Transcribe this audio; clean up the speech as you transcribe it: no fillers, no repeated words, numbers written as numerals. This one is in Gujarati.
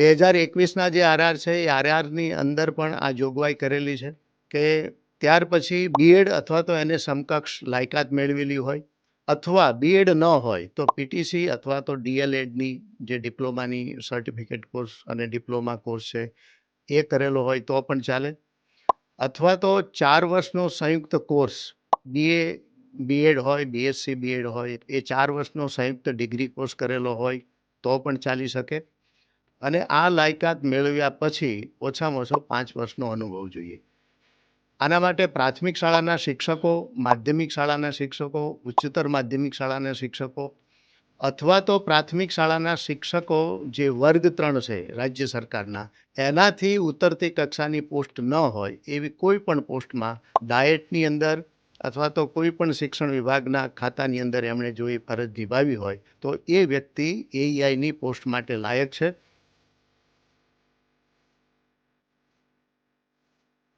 2021ના જે આરઆર છે એ આરઆરની અંદર પણ આ જોગવાઈ કરેલી છે કે ત્યાર પછી બીએડ અથવા તો એને સમકક્ષ લાયકાત મેળવેલી હોય અથવા બીએડ ન હોય તો પીટીસી અથવા તો ડીએલએડની જે ડિપ્લોમાની સર્ટિફિકેટ કોર્સ અને ડિપ્લોમા કોર્સ છે એ કરેલો હોય તો પણ ચાલે, અથવા તો 4 વર્ષનો સંયુક્ત કોર્સ બીએ બીએડ હોય, બીએસસી બીએડ હોય, એ 4 વર્ષનો સંયુક્ત ડિગ્રી કોર્સ કરેલો હોય તો પણ ચાલી શકે. અને આ લાયકાત મેળવ્યા પછી ઓછામાં ઓછો 5 વર્ષનો અનુભવ જોઈએ. આના માટે પ્રાથમિક શાળાના શિક્ષકો, માધ્યમિક શાળાના શિક્ષકો, ઉચ્ચતર માધ્યમિક શાળાના શિક્ષકો અથવા તો પ્રાથમિક શાળાના શિક્ષકો જે વર્ગ 3 છે રાજ્ય સરકારના, એનાથી ઉતરતી કક્ષાની પોસ્ટ ન હોય એવી કોઈ પણ પોસ્ટમાં ડાયટની અંદર અથવા તો કોઈ પણ શિક્ષણ વિભાગના ખાતાની અંદર એમણે જો એ ફરજ નિભાવી હોય તો એ વ્યક્તિ એઈઆઈની પોસ્ટ માટે લાયક છે.